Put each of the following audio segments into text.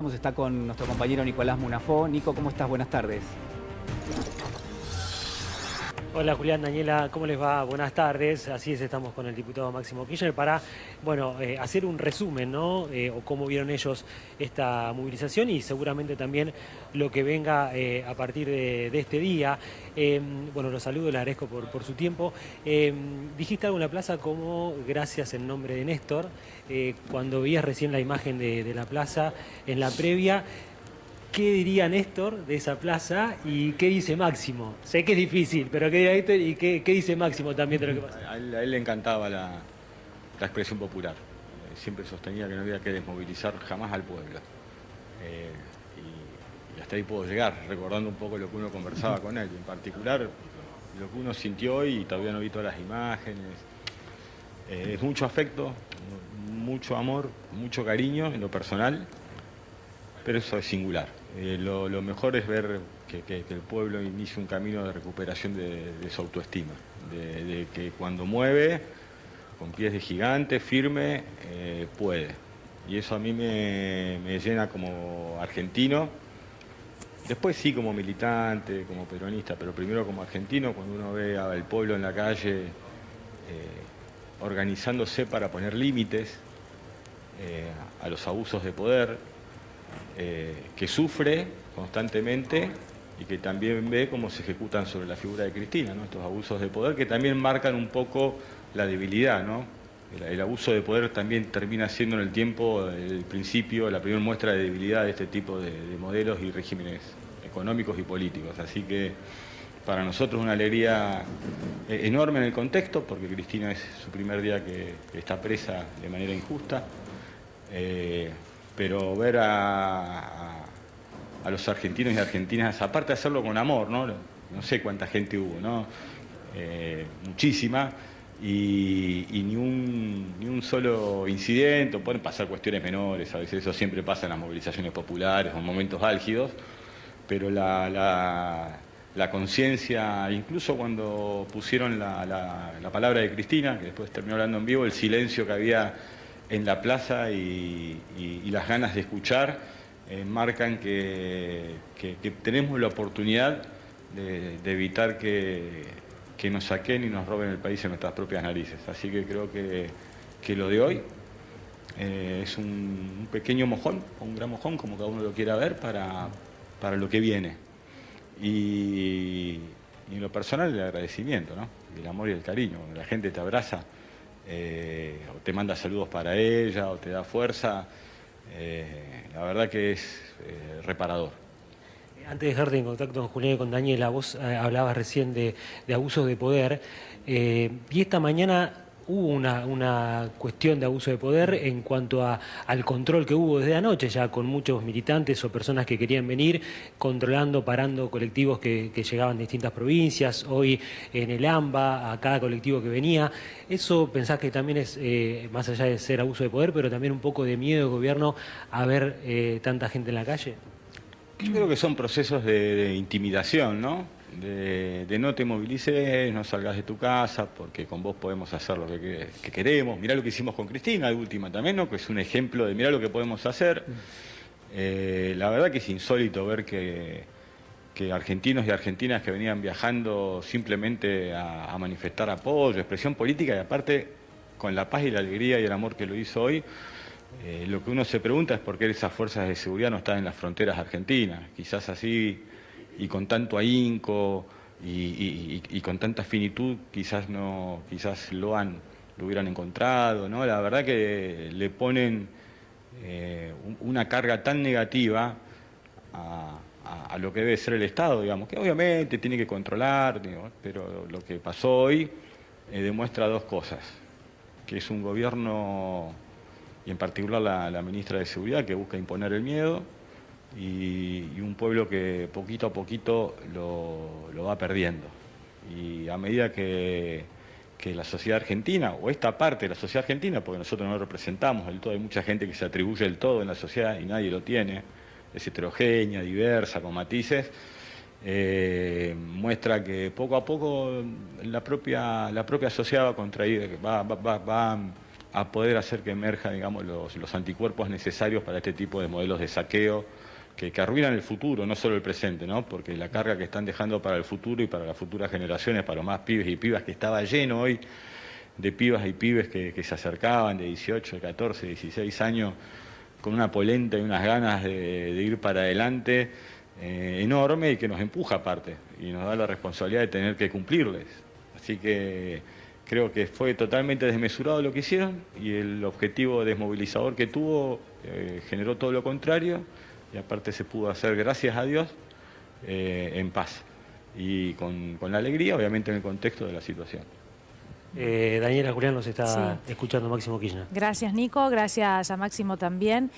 Cosmos está con nuestro compañero Nicolás Munafó. Nico, ¿cómo estás? Buenas tardes. Hola Julián, Daniela, ¿cómo les va? Buenas tardes. Así es, estamos con el diputado Máximo Kirchner para, hacer un resumen, ¿no? O cómo vieron ellos esta movilización y seguramente también lo que venga a partir de este día. Los saludo, les agradezco por su tiempo. Dijiste algo en la plaza como gracias en nombre de Néstor. Cuando veías recién la imagen de la plaza en la previa, ¿qué diría Néstor de esa plaza y qué dice Máximo? Sé que es difícil, pero ¿qué diría Néstor y qué dice Máximo también de lo que pasa? A él le encantaba la expresión popular. Siempre sostenía que no había que desmovilizar jamás al pueblo. Y hasta ahí puedo llegar, recordando un poco lo que uno conversaba con él. En particular, lo que uno sintió hoy, y todavía no vi todas las imágenes. Es mucho afecto, mucho amor, mucho cariño en lo personal, pero eso es singular. Lo mejor es ver que el pueblo inicia un camino de recuperación de su autoestima, de que cuando mueve, con pies de gigante, firme, puede. Y eso a mí me llena como argentino, después sí como militante, como peronista, pero primero como argentino, cuando uno ve al pueblo en la calle organizándose para poner límites a los abusos de poder, que sufre constantemente y que también ve cómo se ejecutan sobre la figura de Cristina, ¿no? Estos abusos de poder que también marcan un poco la debilidad, ¿no? El abuso de poder también termina siendo en el tiempo el principio, la primera muestra de debilidad de este tipo de modelos y regímenes económicos y políticos. Así que para nosotros una alegría enorme en el contexto, porque Cristina es su primer día que está presa de manera injusta. Pero ver a los argentinos y argentinas, aparte de hacerlo con amor, ¿no? No sé cuánta gente hubo, ¿no? Muchísima, y ni un solo incidente, pueden pasar cuestiones menores, a veces eso siempre pasa en las movilizaciones populares o en momentos álgidos, pero la conciencia, incluso cuando pusieron la palabra de Cristina, que después terminó hablando en vivo, el silencio que había en la plaza y las ganas de escuchar marcan que tenemos la oportunidad de evitar que nos saquen y nos roben el país en nuestras propias narices. Así que creo que lo de hoy es un pequeño mojón, o un gran mojón, como cada uno lo quiera ver, para lo que viene. Y en lo personal, el agradecimiento, ¿no? El amor y el cariño. Cuando la gente te abraza, o te manda saludos para ella, o te da fuerza, la verdad que es reparador. Antes de dejarte en contacto con Julián y con Daniela, vos hablabas recién de abusos de poder, y esta mañana hubo una cuestión de abuso de poder en cuanto al control que hubo desde anoche, ya con muchos militantes o personas que querían venir, controlando, parando colectivos que llegaban de distintas provincias, hoy en el AMBA, a cada colectivo que venía. ¿Eso pensás que también es, más allá de ser abuso de poder, pero también un poco de miedo del gobierno a ver tanta gente en la calle? Yo creo que son procesos de intimidación, ¿no? De no te movilices, no salgas de tu casa, porque con vos podemos hacer lo que queremos. Mirá lo que hicimos con Cristina de última también, ¿no? Que es un ejemplo de mirá lo que podemos hacer. La verdad que es insólito ver que argentinos y argentinas que venían viajando simplemente a manifestar apoyo, expresión política, y aparte con la paz y la alegría y el amor que lo hizo hoy, lo que uno se pregunta es por qué esas fuerzas de seguridad no están en las fronteras argentinas. Quizás así, y con tanto ahínco y con tanta finitud, quizás lo hubieran encontrado, ¿no? La verdad que le ponen una carga tan negativa a lo que debe ser el Estado, digamos, que obviamente tiene que controlar, digo, pero lo que pasó hoy demuestra dos cosas: que es un gobierno, y en particular la ministra de Seguridad, que busca imponer el miedo, y un pueblo que poquito a poquito lo va perdiendo. Y a medida que la sociedad argentina, o esta parte de la sociedad argentina, porque nosotros no lo representamos del todo, hay mucha gente que se atribuye el todo en la sociedad y nadie lo tiene, es heterogénea, diversa, con matices, muestra que poco a poco la propia sociedad va a poder hacer que emerjan, digamos, los anticuerpos necesarios para este tipo de modelos de saqueo que arruinan el futuro, no solo el presente, ¿no? Porque la carga que están dejando para el futuro y para las futuras generaciones, para los más pibes y pibas, que estaba lleno hoy de pibas y pibes que se acercaban de 18, de 14, 16 años, con una polenta y unas ganas de ir para adelante enorme, y que nos empuja aparte, y nos da la responsabilidad de tener que cumplirles. Así que creo que fue totalmente desmesurado lo que hicieron, y el objetivo desmovilizador que tuvo generó todo lo contrario, y aparte se pudo hacer, gracias a Dios, en paz y con la alegría, obviamente, en el contexto de la situación. Daniela, Julián nos está escuchando Máximo Kirchner. Gracias, Nico. Gracias a Máximo también.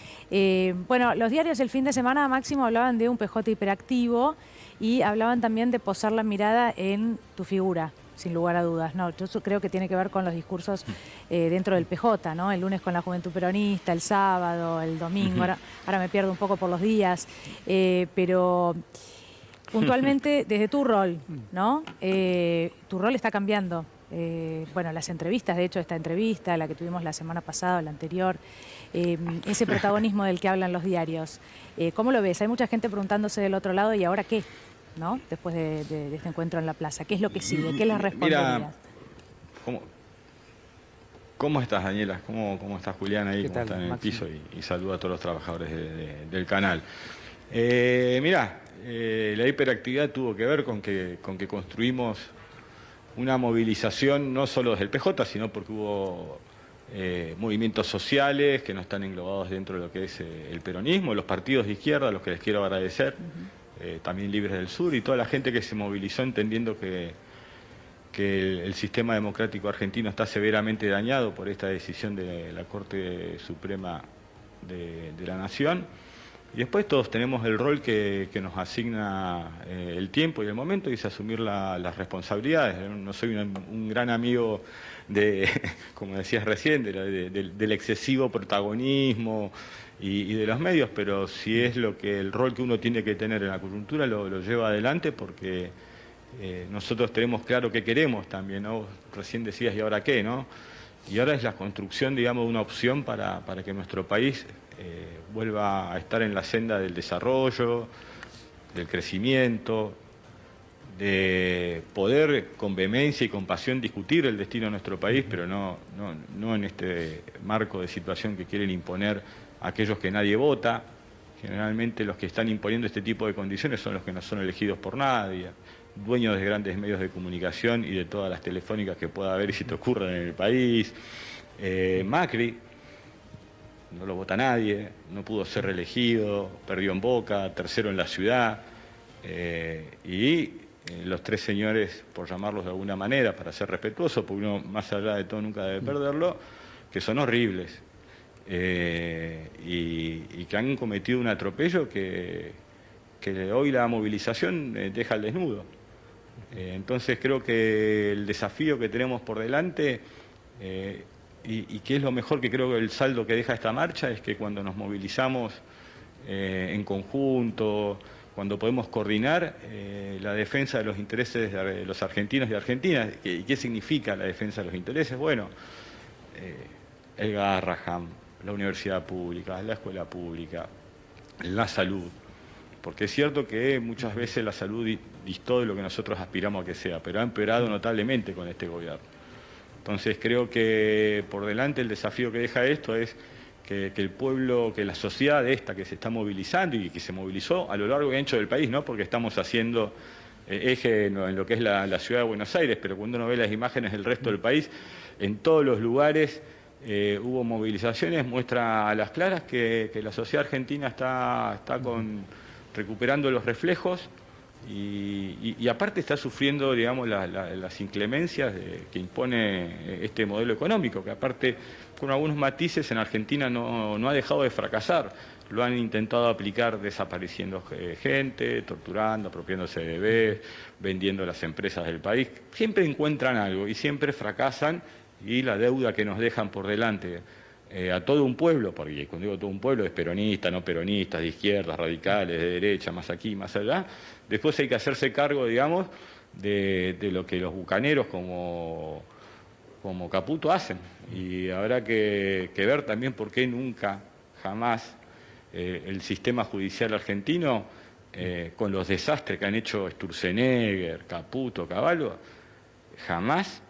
Bueno, los diarios el fin de semana, Máximo, hablaban de un PJ hiperactivo y hablaban también de posar la mirada en tu figura, sin lugar a dudas. No, yo creo que tiene que ver con los discursos dentro del PJ, ¿no? El lunes con la Juventud Peronista, el sábado, el domingo. Ahora me pierdo un poco por los días, pero puntualmente desde tu rol, ¿no? Tu rol está cambiando. Bueno, las entrevistas, de hecho, esta entrevista, la que tuvimos la semana pasada, la anterior, ese protagonismo del que hablan los diarios. ¿Cómo lo ves? Hay mucha gente preguntándose del otro lado, ¿y ahora qué? ¿No? Después de este encuentro en la plaza. ¿Qué es lo que sigue? ¿Qué les responderías? Mira, ¿cómo estás, Daniela? ¿Cómo estás, Julián, ahí? ¿Cómo están en el piso? Y saludo a todos los trabajadores del canal. Mirá, la hiperactividad tuvo que ver con que construimos una movilización no solo desde el PJ, sino porque hubo movimientos sociales que no están englobados dentro de lo que es el peronismo, los partidos de izquierda, a los que les quiero agradecer, también Libres del Sur, y toda la gente que se movilizó entendiendo que el sistema democrático argentino está severamente dañado por esta decisión de la Corte Suprema de la Nación. Y después todos tenemos el rol que nos asigna el tiempo y el momento, y es asumir las responsabilidades. No soy un gran amigo como decías recién, del excesivo protagonismo y de los medios, pero sí es el rol que uno tiene que tener en la coyuntura, lo lleva adelante, porque nosotros tenemos claro qué queremos también, ¿no? Recién decías, ¿y ahora qué, no? Y ahora es la construcción, digamos, de una opción para que nuestro país vuelva a estar en la senda del desarrollo, del crecimiento, de poder con vehemencia y con pasión discutir el destino de nuestro país, pero no en este marco de situación que quieren imponer aquellos que nadie vota. Generalmente los que están imponiendo este tipo de condiciones son los que no son elegidos por nadie, dueños de grandes medios de comunicación y de todas las telefónicas que pueda haber y si te ocurran en el país. Macri, no lo vota nadie, no pudo ser reelegido, perdió en Boca, tercero en la ciudad, y los tres señores, por llamarlos de alguna manera, para ser respetuoso, porque uno más allá de todo nunca debe perderlo, que son horribles, y que han cometido un atropello que hoy la movilización deja al desnudo. Entonces creo que el desafío que tenemos por delante, y que es lo mejor, que creo que el saldo que deja esta marcha, es que cuando nos movilizamos en conjunto, cuando podemos coordinar la defensa de los intereses de los argentinos y argentinas. ¿Y qué significa la defensa de los intereses? Bueno, el Garrahan, la universidad pública, la escuela pública, la salud. Porque es cierto que muchas veces la salud distó de lo que nosotros aspiramos a que sea, pero ha empeorado notablemente con este gobierno. Entonces creo que por delante el desafío que deja esto es que el pueblo, que la sociedad esta que se está movilizando y que se movilizó a lo largo y ancho del país, no porque estamos haciendo eje en lo que es la ciudad de Buenos Aires, pero cuando uno ve las imágenes del resto del país, en todos los lugares hubo movilizaciones, muestra a las claras que la sociedad argentina está recuperando los reflejos. Y aparte está sufriendo, digamos, las inclemencias que impone este modelo económico, que aparte, con algunos matices, en Argentina no ha dejado de fracasar. Lo han intentado aplicar desapareciendo gente, torturando, apropiándose de bebés, vendiendo las empresas del país. Siempre encuentran algo y siempre fracasan, y la deuda que nos dejan por delante a todo un pueblo, porque cuando digo todo un pueblo es peronista, no peronistas, de izquierdas, radicales, de derecha, más aquí, más allá. Después hay que hacerse cargo, digamos, de lo que los bucaneros como como Caputo hacen. Y habrá que ver también por qué nunca, jamás, el sistema judicial argentino, con los desastres que han hecho Sturzenegger, Caputo, Cavallo, jamás,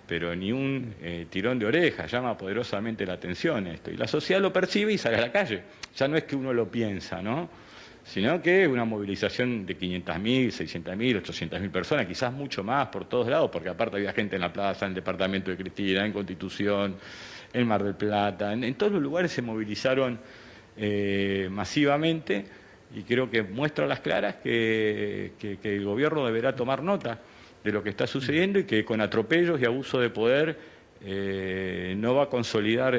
pero ni un tirón de oreja, llama poderosamente la atención esto. Y la sociedad lo percibe y sale a la calle. Ya no es que uno lo piensa, ¿no? Sino que es una movilización de 500.000, 600.000, 800.000 personas, quizás mucho más por todos lados, porque aparte había gente en la plaza, en el departamento de Cristina, en Constitución, en Mar del Plata, en todos los lugares se movilizaron masivamente, y creo que muestra a las claras que el gobierno deberá tomar nota de lo que está sucediendo y que con atropellos y abuso de poder no va a consolidar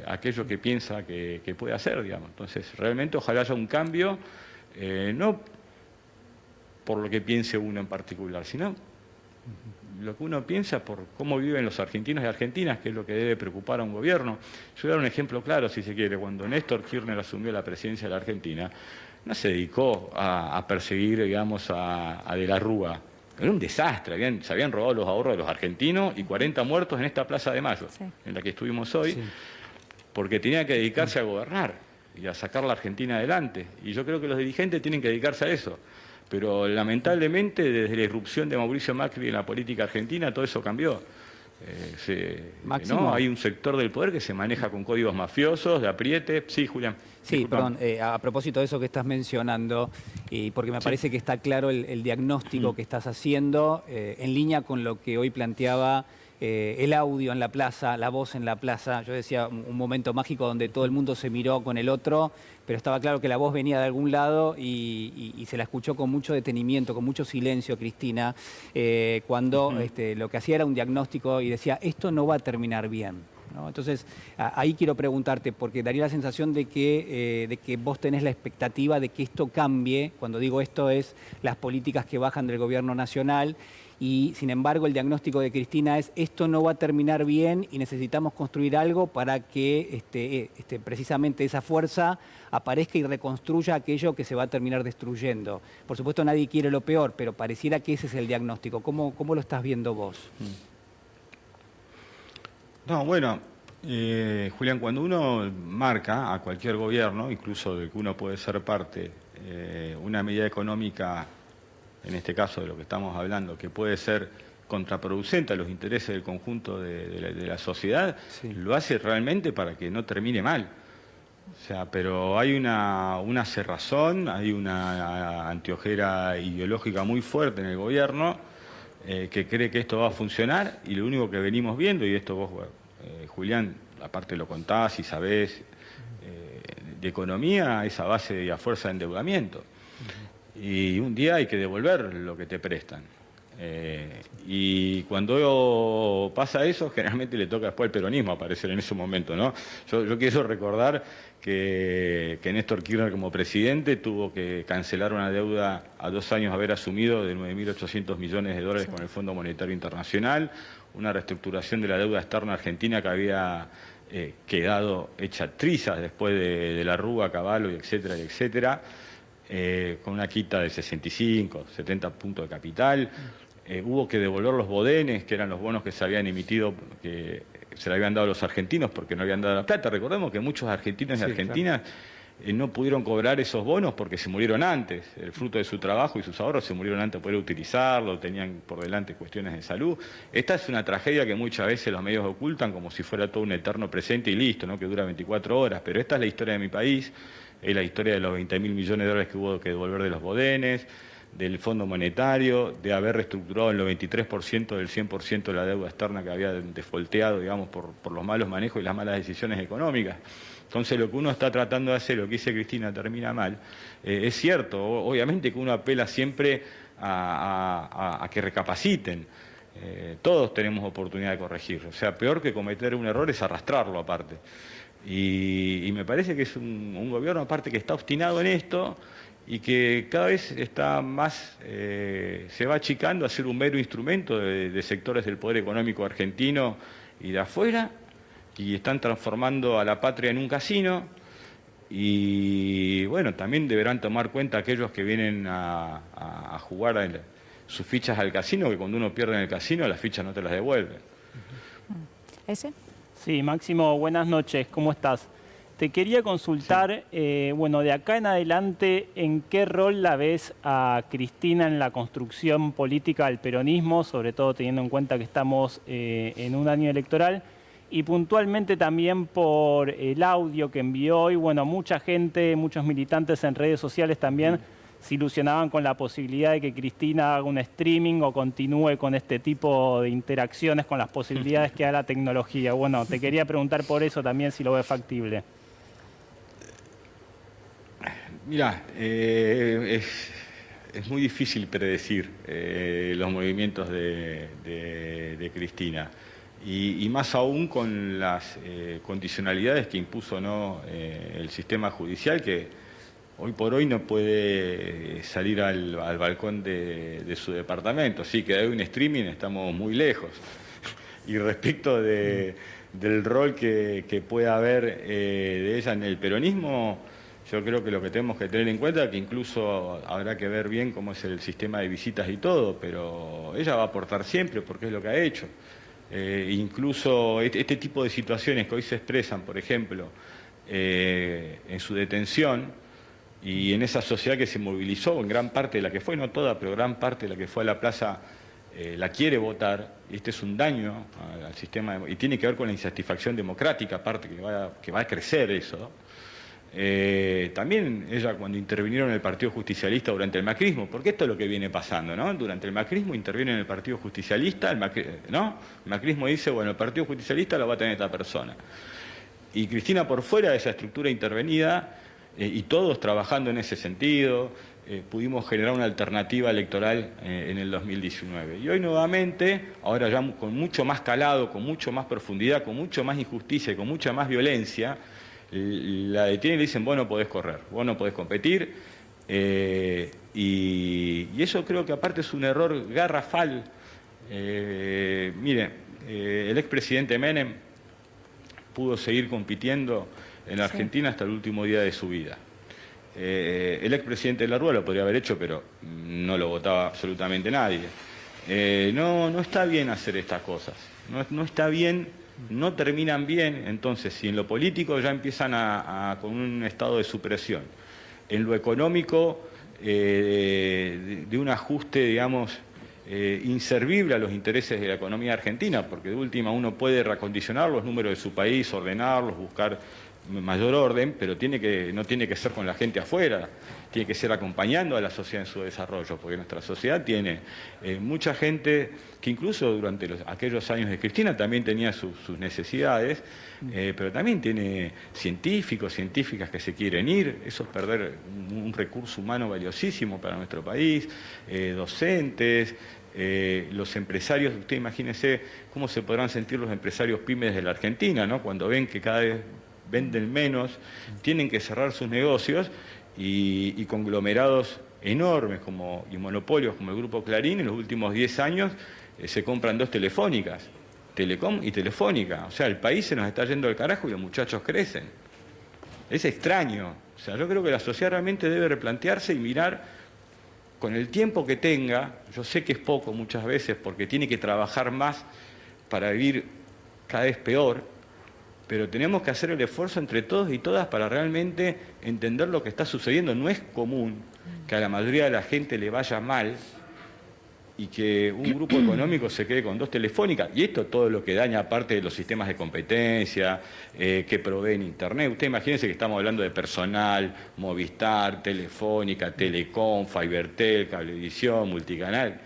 aquello que piensa que puede hacer, digamos. Entonces, realmente ojalá haya un cambio, no por lo que piense uno en particular, sino lo que uno piensa por cómo viven los argentinos y argentinas, que es lo que debe preocupar a un gobierno. Yo voy a dar un ejemplo claro, si se quiere. Cuando Néstor Kirchner asumió la presidencia de la Argentina, no se dedicó a perseguir, digamos, a De la Rúa. Era un desastre, se habían robado los ahorros de los argentinos y 40 muertos en esta Plaza de Mayo, sí, en la que estuvimos hoy, sí, porque tenía que dedicarse a gobernar y a sacar la Argentina adelante. Y yo creo que los dirigentes tienen que dedicarse a eso. Pero lamentablemente, desde la irrupción de Mauricio Macri en la política argentina, todo eso cambió. ¿No? Hay un sector del poder que se maneja con códigos mafiosos, de apriete. Sí, Julián. Sí, disculpa. perdón, a propósito de eso que estás mencionando, y porque me parece que está claro el diagnóstico que estás haciendo, en línea con lo que hoy planteaba el audio en la plaza, la voz en la plaza. Yo decía un momento mágico donde todo el mundo se miró con el otro, pero estaba claro que la voz venía de algún lado y se la escuchó con mucho detenimiento, con mucho silencio, Cristina, cuando lo que hacía era un diagnóstico y decía, esto no va a terminar bien, ¿no? Entonces, ahí quiero preguntarte, porque daría la sensación de que vos tenés la expectativa de que esto cambie. Cuando digo esto es las políticas que bajan del gobierno nacional, y sin embargo el diagnóstico de Cristina es esto no va a terminar bien y necesitamos construir algo para que precisamente esa fuerza aparezca y reconstruya aquello que se va a terminar destruyendo. Por supuesto nadie quiere lo peor, pero pareciera que ese es el diagnóstico. ¿Cómo lo estás viendo vos? No, bueno, Julián, cuando uno marca a cualquier gobierno, incluso del que uno puede ser parte, una medida económica, en este caso de lo que estamos hablando, que puede ser contraproducente a los intereses del conjunto de la sociedad, sí, lo hace realmente para que no termine mal. O sea, pero hay una cerrazón, hay una anteojera ideológica muy fuerte en el gobierno que cree que esto va a funcionar, y lo único que venimos viendo, y esto vos, Julián, aparte lo contás y sabés, de economía es a base y a fuerza de endeudamiento. Y un día hay que devolver lo que te prestan. Y cuando pasa eso, generalmente le toca después al peronismo aparecer en ese momento, ¿no? Yo quiero recordar que Néstor Kirchner, como presidente, tuvo que cancelar una deuda a 2 años haber asumido de 9.800 millones de dólares con el Fondo Monetario Internacional, una reestructuración de la deuda externa argentina que había quedado hecha trizas después de la Rúa, Cavallo, y etcétera, etcétera. Con una quita de 65, 70 puntos de capital. Hubo que devolver los bodenes, que eran los bonos que se habían emitido, que se le habían dado a los argentinos porque no habían dado la plata. Recordemos que muchos argentinos y argentinas no pudieron cobrar esos bonos porque se murieron antes. El fruto de su trabajo y sus ahorros se murieron antes de poder utilizarlo, tenían por delante cuestiones de salud. Esta es una tragedia que muchas veces los medios ocultan como si fuera todo un eterno presente y listo, ¿no? Que dura 24 horas. Pero esta es la historia de mi país. Es la historia de los 20.000 millones de dólares que hubo que devolver de los bodenes, del Fondo Monetario, de haber reestructurado el 93% del 100% de la deuda externa que había defolteado, digamos, por los malos manejos y las malas decisiones económicas. Entonces, lo que uno está tratando de hacer, lo que dice Cristina, termina mal. Es cierto, obviamente que uno apela siempre a que recapaciten. Todos tenemos oportunidad de corregir. O sea, peor que cometer un error es arrastrarlo aparte. Y me parece que es un gobierno aparte que está obstinado en esto y que cada vez está más, se va achicando a ser un mero instrumento de sectores del poder económico argentino y de afuera, y están transformando a la patria en un casino. Y bueno, también deberán tomar cuenta aquellos que vienen a jugar sus fichas al casino, que cuando uno pierde en el casino las fichas no te las devuelven. ¿Ese? Sí, Máximo, buenas noches, ¿cómo estás? Te quería consultar, bueno, de acá en adelante, ¿en qué rol la ves a Cristina en la construcción política del peronismo, sobre todo teniendo en cuenta que estamos en un año electoral? Y puntualmente también por el audio que envió hoy, bueno, mucha gente, muchos militantes en redes sociales también se ilusionaban con la posibilidad de que Cristina haga un streaming o continúe con este tipo de interacciones con las posibilidades que da la tecnología. Bueno, te quería preguntar por eso también si lo ves factible. Mirá, es muy difícil predecir los movimientos de Cristina. Y más aún con las condicionalidades que impuso el sistema judicial, que hoy por hoy no puede salir al balcón de su departamento. Sí, que hay un streaming, estamos muy lejos. Y respecto del rol que pueda haber de ella en el peronismo, yo creo que lo que tenemos que tener en cuenta es que incluso habrá que ver bien cómo es el sistema de visitas y todo, pero ella va a aportar siempre porque es lo que ha hecho. Incluso este tipo de situaciones que hoy se expresan, por ejemplo, en su detención y en esa sociedad que se movilizó, en gran parte de la que fue, no toda, pero gran parte de la que fue a la plaza, la quiere votar. Este es un daño al sistema y tiene que ver con la insatisfacción democrática, aparte que va a crecer eso. También ella cuando intervinieron en el Partido Justicialista durante el macrismo, porque esto es lo que viene pasando, ¿no? Durante el macrismo interviene en el Partido Justicialista, ¿no? El macrismo dice, bueno, el Partido Justicialista lo va a tener esta persona. Y Cristina por fuera de esa estructura intervenida, y todos trabajando en ese sentido, pudimos generar una alternativa electoral en el 2019. Y hoy nuevamente, ahora ya con mucho más calado, con mucho más profundidad, con mucho más injusticia y con mucha más violencia, la detienen y le dicen, vos no podés correr, vos no podés competir, y eso creo que aparte es un error garrafal. Mire, el expresidente Menem pudo seguir compitiendo en la Argentina hasta el último día de su vida. El expresidente de la Rúa lo podría haber hecho, pero no lo votaba absolutamente nadie. No está bien hacer estas cosas, no está bien. No terminan bien, entonces si en lo político ya empiezan con un estado de supresión, en lo económico de un ajuste, digamos, inservible a los intereses de la economía argentina, porque de última uno puede reacondicionar los números de su país, ordenarlos, buscar mayor orden, pero no tiene que ser con la gente afuera, tiene que ser acompañando a la sociedad en su desarrollo, porque nuestra sociedad tiene mucha gente que incluso durante aquellos años de Cristina también tenía sus necesidades, pero también tiene científicos, científicas que se quieren ir, eso es perder un recurso humano valiosísimo para nuestro país, docentes, los empresarios. Usted imagínese cómo se podrán sentir los empresarios pymes de la Argentina, ¿no? Cuando ven que cada vez venden menos, tienen que cerrar sus negocios y conglomerados enormes y monopolios como el Grupo Clarín en los últimos 10 años se compran 2 telefónicas, Telecom y Telefónica. O sea, el país se nos está yendo al carajo y los muchachos crecen. Es extraño. O sea, yo creo que la sociedad realmente debe replantearse y mirar con el tiempo que tenga. Yo sé que es poco muchas veces porque tiene que trabajar más para vivir cada vez peor, pero tenemos que hacer el esfuerzo entre todos y todas para realmente entender lo que está sucediendo. No es común que a la mayoría de la gente le vaya mal y que un grupo económico se quede con 2 telefónicas. Y esto todo lo que daña aparte de los sistemas de competencia que proveen Internet. Usted imagínense que estamos hablando de personal, Movistar, Telefónica, Telecom, Fibertel, Cablevisión, Multicanal.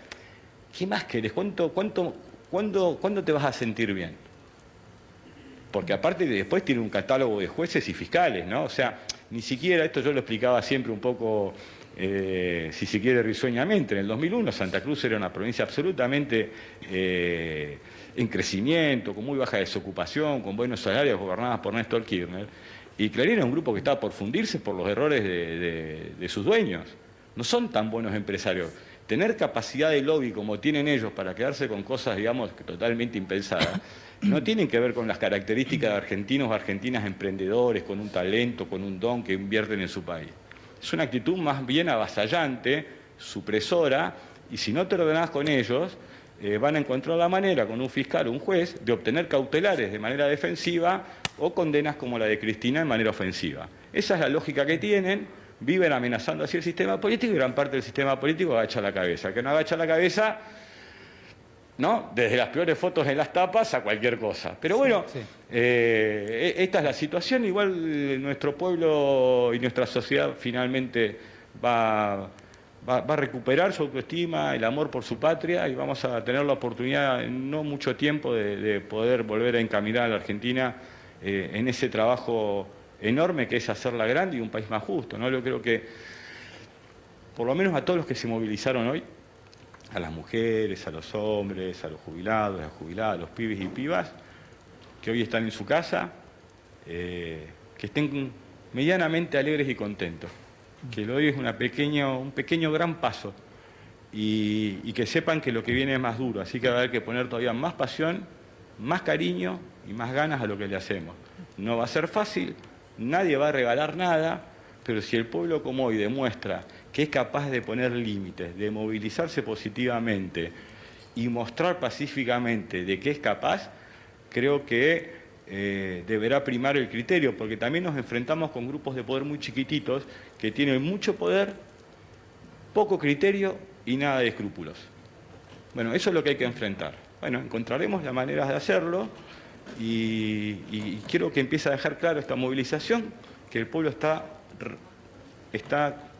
¿Qué más querés? ¿Cuándo te vas a sentir bien? Porque aparte después tiene un catálogo de jueces y fiscales, ¿no? O sea, ni siquiera, esto yo lo explicaba siempre un poco, si se quiere, risueñamente. En el 2001 Santa Cruz era una provincia absolutamente en crecimiento, con muy baja desocupación, con buenos salarios, gobernadas por Néstor Kirchner. Y Clarín era un grupo que estaba por fundirse por los errores de sus dueños. No son tan buenos empresarios. Tener capacidad de lobby como tienen ellos para quedarse con cosas, digamos, totalmente impensadas, no tienen que ver con las características de argentinos o argentinas emprendedores, con un talento, con un don que invierten en su país. Es una actitud más bien avasallante, supresora, y si no te ordenás con ellos, van a encontrar la manera con un fiscal o un juez de obtener cautelares de manera defensiva o condenas como la de Cristina en manera ofensiva. Esa es la lógica que tienen, viven amenazando así el sistema político y gran parte del sistema político agacha la cabeza. Que no agacha la cabeza, ¿no? Desde las peores fotos en las tapas a cualquier cosa. Pero bueno, Sí. Esta es la situación. Igual nuestro pueblo y nuestra sociedad finalmente va a recuperar su autoestima, el amor por su patria, y vamos a tener la oportunidad en no mucho tiempo de poder volver a encaminar a la Argentina en ese trabajo enorme que es hacerla grande y un país más justo, ¿no? Yo creo que, por lo menos a todos los que se movilizaron hoy, a las mujeres, a los hombres, a los jubilados, a las jubiladas, a los pibes y pibas, que hoy están en su casa, que estén medianamente alegres y contentos. Que lo hoy es un pequeño gran paso y que sepan que lo que viene es más duro, así que va a haber que poner todavía más pasión, más cariño y más ganas a lo que le hacemos. No va a ser fácil, nadie va a regalar nada, pero si el pueblo como hoy demuestra que es capaz de poner límites, de movilizarse positivamente y mostrar pacíficamente de qué es capaz, creo que deberá primar el criterio, porque también nos enfrentamos con grupos de poder muy chiquititos que tienen mucho poder, poco criterio y nada de escrúpulos. Bueno, eso es lo que hay que enfrentar. Bueno, encontraremos las maneras de hacerlo y quiero que empiece a dejar claro esta movilización, que el pueblo está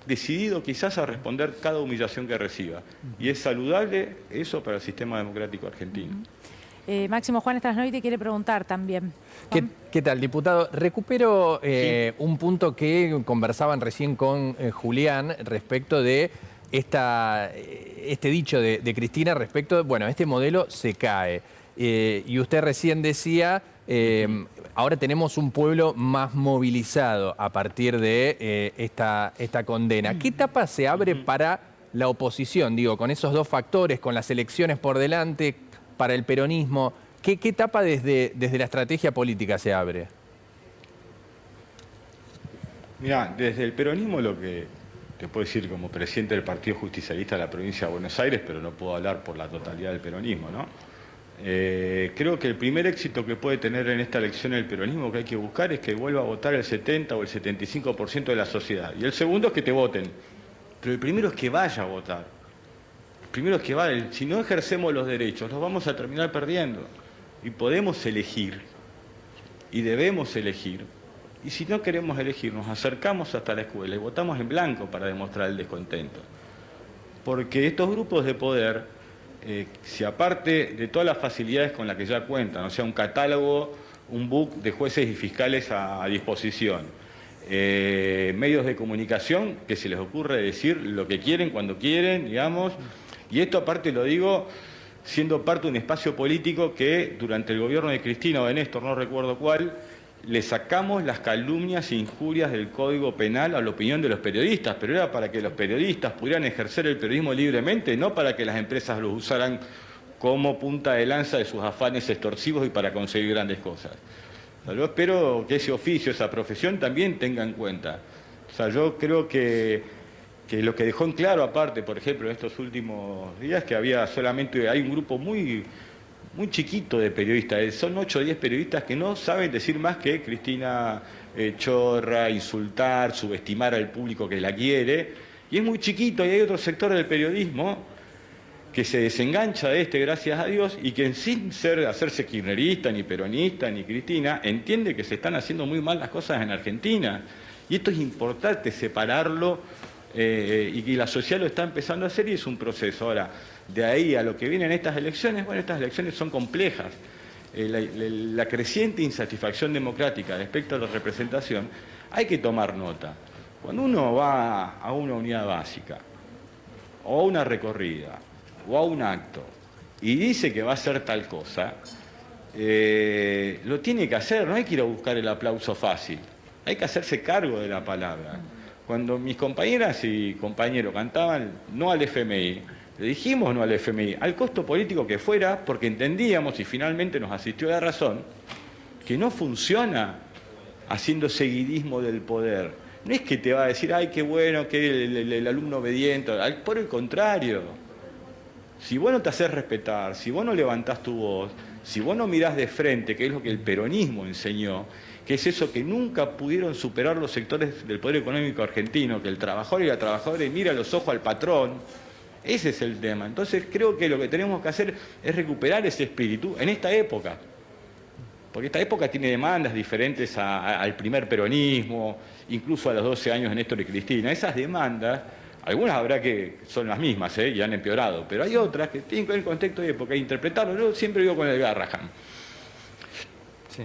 decidido quizás a responder cada humillación que reciba. Y es saludable eso para el sistema democrático argentino. Máximo, Juan Strasnoy quiere preguntar también. ¿Qué tal, diputado? Recupero un punto que conversaban recién con Julián respecto de este dicho de Cristina respecto de, bueno, este modelo se cae. Y usted recién decía, ahora tenemos un pueblo más movilizado a partir de esta condena. ¿Qué etapa se abre para la oposición? Digo, con esos dos factores, con las elecciones por delante, para el peronismo, ¿qué etapa desde la estrategia política se abre? Mirá, desde el peronismo lo que te puedo decir como presidente del Partido Justicialista de la provincia de Buenos Aires, pero no puedo hablar por la totalidad del peronismo, ¿no? Creo que el primer éxito que puede tener en esta elección el peronismo que hay que buscar es que vuelva a votar el 70 o el 75% de la sociedad. Y el segundo es que te voten. Pero el primero es que vaya a votar. Primero es que si no ejercemos los derechos, los vamos a terminar perdiendo. Y podemos elegir, y debemos elegir. Y si no queremos elegir, nos acercamos hasta la escuela y votamos en blanco para demostrar el descontento. Porque estos grupos de poder, si aparte de todas las facilidades con las que ya cuentan, o sea, un catálogo, un book de jueces y fiscales a disposición, medios de comunicación que se les ocurre decir lo que quieren, cuando quieren, digamos. Y esto aparte lo digo siendo parte de un espacio político que durante el gobierno de Cristina o de Néstor, no recuerdo cuál, le sacamos las calumnias e injurias del Código Penal a la opinión de los periodistas, pero era para que los periodistas pudieran ejercer el periodismo libremente, no para que las empresas los usaran como punta de lanza de sus afanes extorsivos y para conseguir grandes cosas. O sea, yo espero que ese oficio, esa profesión también tenga en cuenta. O sea, yo creo que lo que dejó en claro, aparte, por ejemplo, en estos últimos días, que hay un grupo muy chiquito de periodistas, son 8 o 10 periodistas que no saben decir más que Cristina chorra, insultar, subestimar al público que la quiere, y es muy chiquito, y hay otro sector del periodismo que se desengancha de gracias a Dios, y que sin hacerse kirchnerista, ni peronista, ni Cristina, entiende que se están haciendo muy mal las cosas en Argentina, y esto es importante separarlo. Y la sociedad lo está empezando a hacer y es un proceso. Ahora, de ahí a lo que vienen estas elecciones, bueno, estas elecciones son complejas. La creciente insatisfacción democrática respecto a la representación, hay que tomar nota. Cuando uno va a una unidad básica, o a una recorrida, o a un acto, y dice que va a hacer tal cosa, lo tiene que hacer, no hay que ir a buscar el aplauso fácil, hay que hacerse cargo de la palabra. Cuando mis compañeras y compañeros cantaban no al FMI, le dijimos no al FMI, al costo político que fuera, porque entendíamos, y finalmente nos asistió la razón, que no funciona haciendo seguidismo del poder. No es que te va a decir, ay, qué bueno, que el alumno obediente, por el contrario. Si vos no te haces respetar, si vos no levantás tu voz, si vos no mirás de frente, que es lo que el peronismo enseñó, que es eso que nunca pudieron superar los sectores del poder económico argentino, que el trabajador y la trabajadora mira a los ojos al patrón, ese es el tema. Entonces creo que lo que tenemos que hacer es recuperar ese espíritu en esta época. Porque esta época tiene demandas diferentes al primer peronismo, incluso a los 12 años de Néstor y Cristina. Esas demandas, algunas habrá que son las mismas y han empeorado, pero hay otras que tienen que ver con el contexto de época e interpretarlo. Yo siempre digo con el Garrahan. Sí.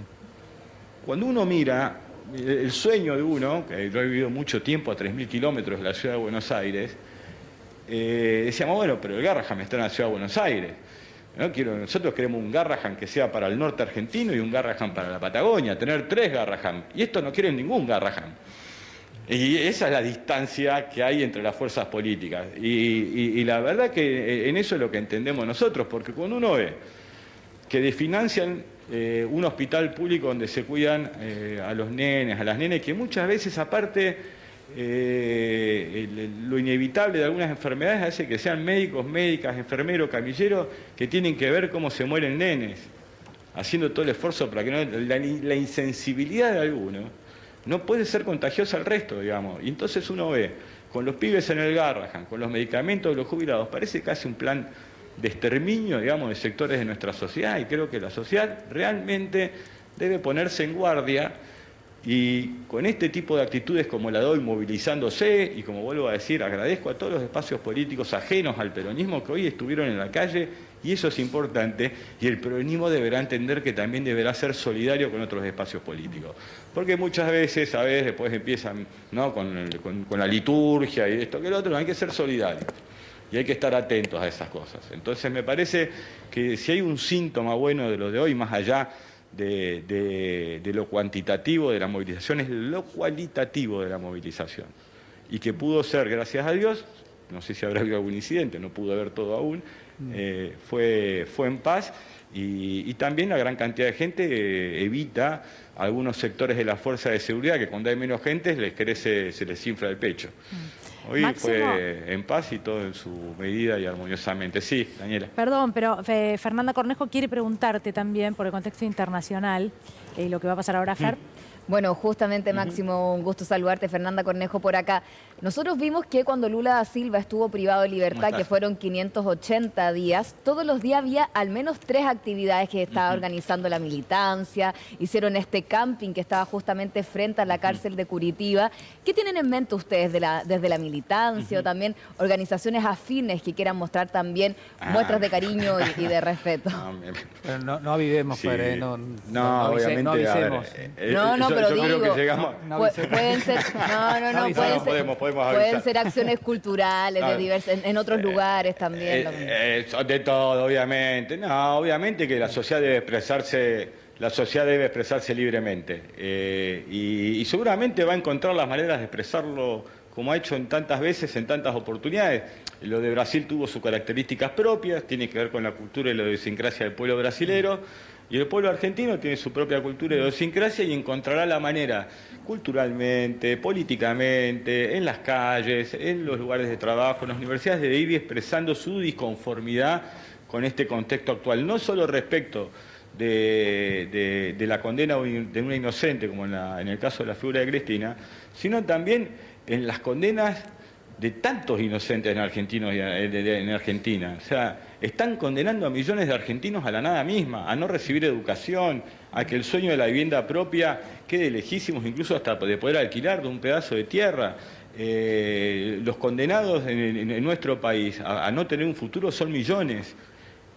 Cuando uno mira el sueño de uno, que lo he vivido mucho tiempo a 3.000 kilómetros de la ciudad de Buenos Aires, decíamos, bueno, pero el Garrahan está en la ciudad de Buenos Aires. Nosotros queremos un Garrahan que sea para el norte argentino y un Garrahan para la Patagonia, tener 3 Garrahan. Y estos no quieren ningún Garrahan. Y esa es la distancia que hay entre las fuerzas políticas. Y la verdad que en eso es lo que entendemos nosotros, porque cuando uno ve que desfinancian un hospital público donde se cuidan a los nenes, a las nenes, que muchas veces aparte lo inevitable de algunas enfermedades hace que sean médicos, médicas, enfermeros, camilleros, que tienen que ver cómo se mueren nenes, haciendo todo el esfuerzo para que no, la insensibilidad de algunos no puede ser contagiosa al resto, digamos. Y entonces uno ve, con los pibes en el Garrahan, con los medicamentos de los jubilados, parece casi un plan de exterminio, digamos, de sectores de nuestra sociedad, y creo que la sociedad realmente debe ponerse en guardia. Y con este tipo de actitudes como la de hoy, movilizándose, y como vuelvo a decir, agradezco a todos los espacios políticos ajenos al peronismo que hoy estuvieron en la calle, y eso es importante, y el peronismo deberá entender que también deberá ser solidario con otros espacios políticos. Porque muchas veces, ¿sabes? Después empiezan, ¿no?, con la liturgia y esto que lo otro, no, hay que ser solidarios. Y hay que estar atentos a esas cosas. Entonces me parece que si hay un síntoma bueno de lo de hoy, más allá de lo cuantitativo de la movilización, es lo cualitativo de la movilización. Y que pudo ser, gracias a Dios, no sé si habrá habido algún incidente, no pudo haber todo aún, fue en paz, y también la gran cantidad de gente evita algunos sectores de la fuerza de seguridad que cuando hay menos gente se les infla el pecho. Hoy Máximo, fue en paz y todo en su medida y armoniosamente. Sí, Daniela. Perdón, pero Fernanda Cornejo quiere preguntarte también por el contexto internacional, lo que va a pasar ahora, Fer. Bueno, justamente, Máximo, un gusto saludarte. Fernanda Cornejo por acá. Nosotros vimos que cuando Lula da Silva estuvo privado de libertad, que fueron 580 días, todos los días había al menos 3 actividades que estaba organizando la militancia. Hicieron este camping que estaba justamente frente a la cárcel de Curitiba. ¿Qué tienen en mente ustedes desde la militancia o también organizaciones afines que quieran mostrar también muestras de cariño y de respeto? Pero no avivemos, Sí. Fer, No, obviamente, no avisemos. Pero yo digo, creo que llegamos... pueden ser, pueden ser acciones culturales en otros lugares también. De todo, obviamente. No, obviamente que la sociedad debe expresarse libremente. Y seguramente va a encontrar las maneras de expresarlo como ha hecho en tantas veces, en tantas oportunidades. Lo de Brasil tuvo sus características propias, tiene que ver con la cultura y la idiosincrasia del pueblo brasilero. Y el pueblo argentino tiene su propia cultura y idiosincrasia y encontrará la manera, culturalmente, políticamente, en las calles, en los lugares de trabajo, en las universidades, de ir expresando su disconformidad con este contexto actual. No solo respecto de la condena de una inocente, como en el caso de la figura de Cristina, sino también en las condenas de tantos inocentes en Argentina. O sea, están condenando a millones de argentinos a la nada misma, a no recibir educación, a que el sueño de la vivienda propia quede lejísimos, incluso hasta de poder alquilar de un pedazo de tierra. Los condenados en nuestro país a no tener un futuro son millones.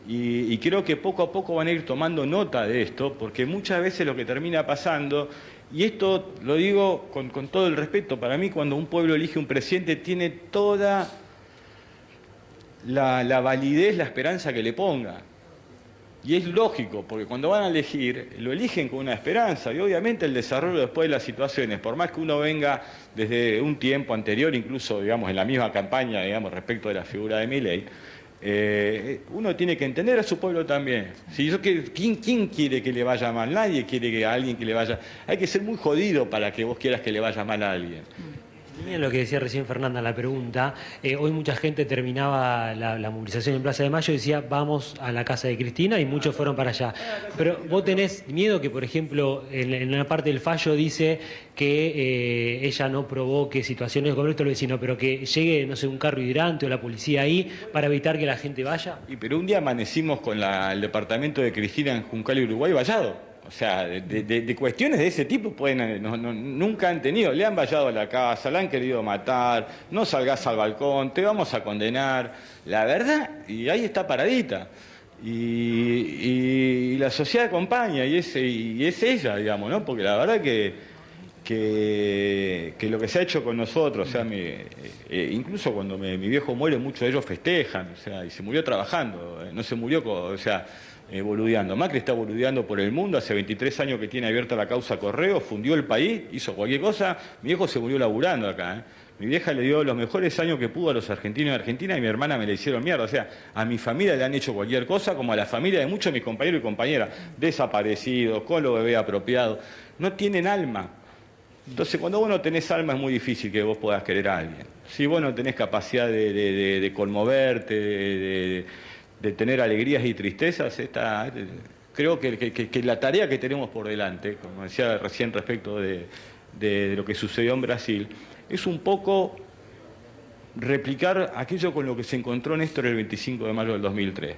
Y creo que poco a poco van a ir tomando nota de esto, porque muchas veces lo que termina pasando, y esto lo digo con todo el respeto, para mí cuando un pueblo elige un presidente tiene toda la validez, la esperanza que le ponga. Y es lógico, porque cuando van a elegir, lo eligen con una esperanza, y obviamente el desarrollo después de las situaciones, por más que uno venga desde un tiempo anterior, incluso digamos en la misma campaña, digamos, respecto de la figura de Milei, uno tiene que entender a su pueblo también. ¿Quién quiere que le vaya mal? Nadie quiere que a alguien que le vaya... Hay que ser muy jodido para que vos quieras que le vaya mal a alguien. Miren lo que decía recién Fernanda, la pregunta. Hoy mucha gente terminaba la movilización en Plaza de Mayo y decía, vamos a la casa de Cristina, y muchos fueron para allá. Pero vos tenés miedo que, por ejemplo, en una parte del fallo dice que ella no provoque situaciones como esto, sino pero que llegue, no sé, un carro hidrante o la policía ahí para evitar que la gente vaya. Pero un día amanecimos con el departamento de Cristina en Juncal, Uruguay, vallado. O sea, de cuestiones de ese tipo nunca han tenido. Le han vallado a la casa, la han querido matar, no salgas al balcón, te vamos a condenar. La verdad, y ahí está paradita. Y la sociedad acompaña, y es ella, digamos, ¿no? Porque la verdad que lo que se ha hecho con nosotros, o sea, incluso cuando mi viejo muere, muchos de ellos festejan, o sea, y se murió trabajando, no se murió, boludeando. Macri está boludeando por el mundo, hace 23 años que tiene abierta la causa Correo, fundió el país, hizo cualquier cosa. Mi viejo se murió laburando acá, ¿eh? Mi vieja le dio los mejores años que pudo a los argentinos y argentinas, y mi hermana me le hicieron mierda. O sea, a mi familia le han hecho cualquier cosa, como a la familia de muchos de mis compañeros y compañeras, desaparecidos, con los bebés apropiados. No tienen alma. Entonces, cuando vos no tenés alma, es muy difícil que vos puedas querer a alguien. Si vos no tenés capacidad de conmoverte, de tener alegrías y tristezas, creo que la tarea que tenemos por delante, como decía recién respecto de lo que sucedió en Brasil, es un poco replicar aquello con lo que se encontró Néstor el 25 de mayo del 2003.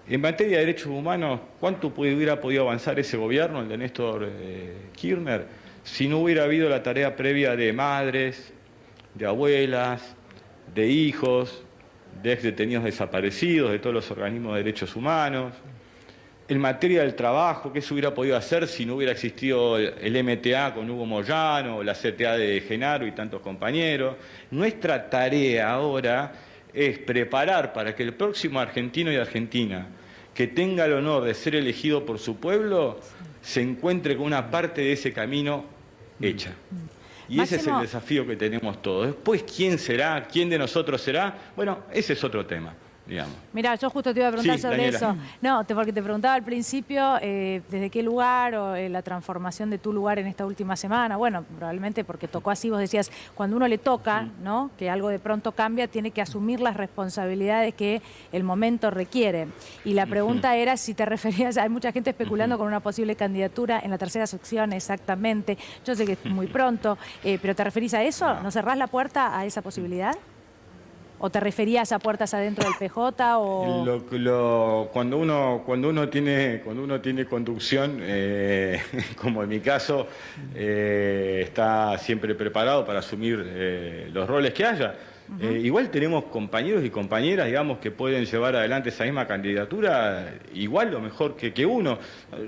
En materia de derechos humanos, ¿cuánto hubiera podido avanzar ese gobierno, el de Néstor Kirchner, si no hubiera habido la tarea previa de madres, de abuelas, de hijos, de ex detenidos desaparecidos, de todos los organismos de derechos humanos? En materia del trabajo, ¿qué se hubiera podido hacer si no hubiera existido el MTA con Hugo Moyano, o la CTA de Genaro y tantos compañeros? Nuestra tarea ahora es preparar para que el próximo argentino y argentina que tenga el honor de ser elegido por su pueblo se encuentre con una parte de ese camino hecha. Y ese es el desafío que tenemos todos. Después, ¿quién será? ¿Quién de nosotros será? Bueno, ese es otro tema, digamos. Mirá, yo justo te iba a preguntar sobre Daniela. eso. No, porque te preguntaba al principio desde qué lugar o la transformación de tu lugar en esta última semana. Bueno, probablemente porque tocó así, vos decías, cuando uno le toca, ¿no? Que algo de pronto cambia, tiene que asumir las responsabilidades que el momento requiere. Y la pregunta era si te referías, hay mucha gente especulando con una posible candidatura en la tercera sección, exactamente. Yo sé que es muy pronto, pero ¿te referís a eso? ¿No cerrás la puerta a esa posibilidad? ¿O te referías a puertas adentro del PJ? O... Cuando uno tiene conducción, como en mi caso, está siempre preparado para asumir los roles que haya. Igual tenemos compañeros y compañeras, digamos, que pueden llevar adelante esa misma candidatura igual o mejor que uno.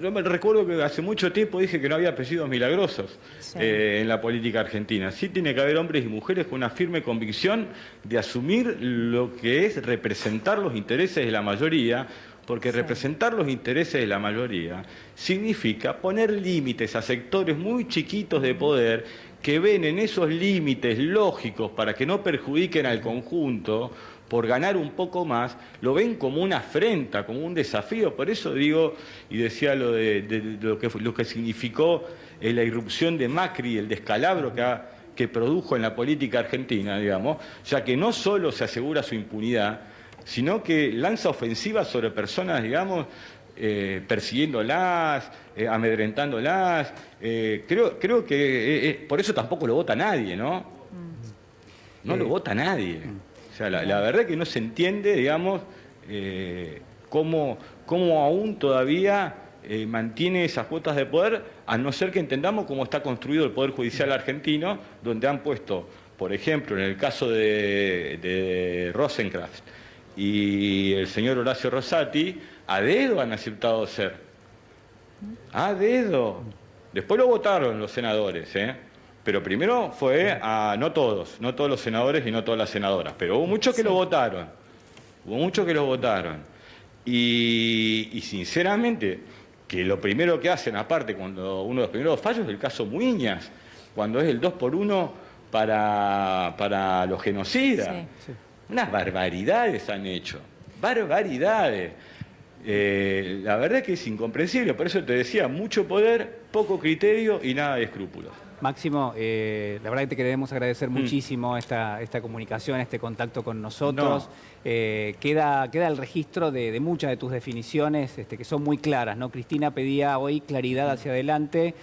Yo me recuerdo que hace mucho tiempo dije que no había apellidos milagrosos en la política argentina. Sí tiene que haber hombres y mujeres con una firme convicción de asumir lo que es representar los intereses de la mayoría, porque representar los intereses de la mayoría significa poner límites a sectores muy chiquitos de poder que ven en esos límites lógicos para que no perjudiquen al conjunto, por ganar un poco más, lo ven como una afrenta, como un desafío. Por eso digo, y decía lo que significó la irrupción de Macri, el descalabro que produjo en la política argentina, digamos, ya que no solo se asegura su impunidad, sino que lanza ofensivas sobre personas, digamos, persiguiéndolas, amedrentándolas. Creo que por eso tampoco lo vota nadie, ¿no? No lo vota nadie. O sea, la verdad que no se entiende, digamos, cómo aún todavía mantiene esas cuotas de poder, a no ser que entendamos cómo está construido el Poder Judicial argentino, donde han puesto, por ejemplo, en el caso de Rosenkrantz y el señor Horacio Rosati, a dedo han aceptado ser. A dedo. Después lo votaron los senadores, pero primero fue a no todos los senadores y no todas las senadoras, pero hubo muchos que lo votaron. Y sinceramente, que lo primero que hacen, aparte, cuando uno de los primeros fallos es el caso Muiñas, cuando es el 2x1 para los genocidas. Unas barbaridades han hecho, barbaridades. La verdad es que es incomprensible, por eso te decía, mucho poder, poco criterio y nada de escrúpulos. Máximo, la verdad que te queremos agradecer muchísimo esta comunicación, este contacto con nosotros. Queda el registro de muchas de tus definiciones que son muy claras, ¿no? Cristina pedía hoy claridad hacia adelante.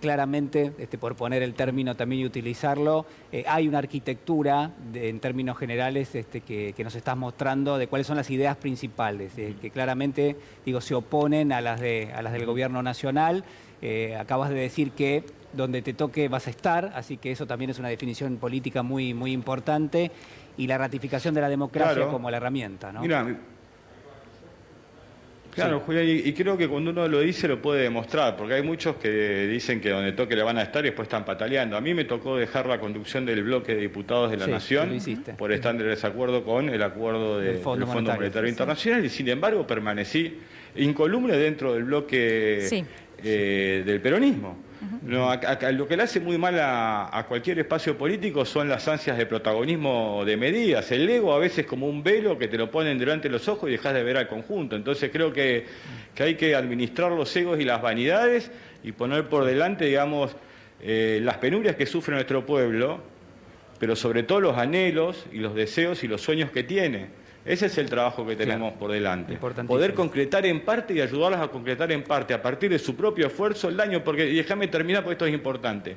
Claramente, por poner el término también y utilizarlo, hay una arquitectura en términos generales que nos estás mostrando de cuáles son las ideas principales, que claramente se oponen a las del gobierno nacional. Acabas de decir que donde te toque vas a estar, así que eso también es una definición política muy, muy importante, y la ratificación de la democracia como la herramienta, ¿no? Mira, claro, Julián, y creo que cuando uno lo dice lo puede demostrar, porque hay muchos que dicen que donde toque le van a estar y después están pataleando. A mí me tocó dejar la conducción del bloque de diputados de la Nación por estar en desacuerdo con el acuerdo del Fondo Monetario Internacional, y sin embargo permanecí incolume dentro del bloque del peronismo. Lo que le hace muy mal a cualquier espacio político son las ansias de protagonismo de medidas. El ego a veces como un velo que te lo ponen delante de los ojos y dejas de ver al conjunto. Entonces creo que hay que administrar los egos y las vanidades y poner por delante, digamos, las penurias que sufre nuestro pueblo, pero sobre todo los anhelos y los deseos y los sueños que tiene. Ese es el trabajo que tenemos por delante. Poder concretar en parte y ayudarlas a concretar en parte, a partir de su propio esfuerzo, el daño. Porque, y déjame terminar porque esto es importante,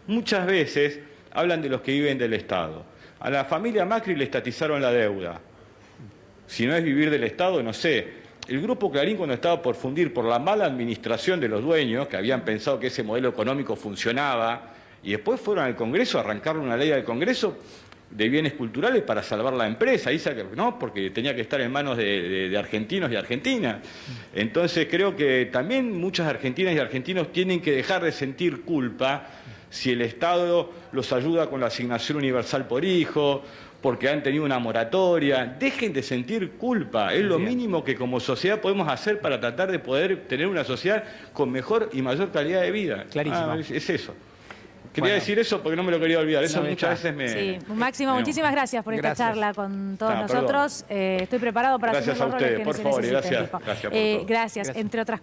muchas veces hablan de los que viven del Estado. A la familia Macri le estatizaron la deuda. Si no es vivir del Estado, no sé. El Grupo Clarín, cuando estaba por fundir por la mala administración de los dueños, que habían pensado que ese modelo económico funcionaba, y después fueron al Congreso a arrancarle una ley al Congreso de bienes culturales para salvar la empresa, no, porque tenía que estar en manos de argentinos y argentinas. Entonces creo que también muchas argentinas y argentinos tienen que dejar de sentir culpa si el Estado los ayuda con la asignación universal por hijo, porque han tenido una moratoria. Dejen de sentir culpa, es lo mínimo que como sociedad podemos hacer para tratar de poder tener una sociedad con mejor y mayor calidad de vida. Clarísimo. Es eso. Quería decir eso porque no me lo quería olvidar. Eso muchas veces me... Sí, Máximo, muchísimas gracias por esta charla con todos nosotros. Estoy preparado para asumir los roles que se necesiten. Gracias por todo. Gracias, entre otras cosas.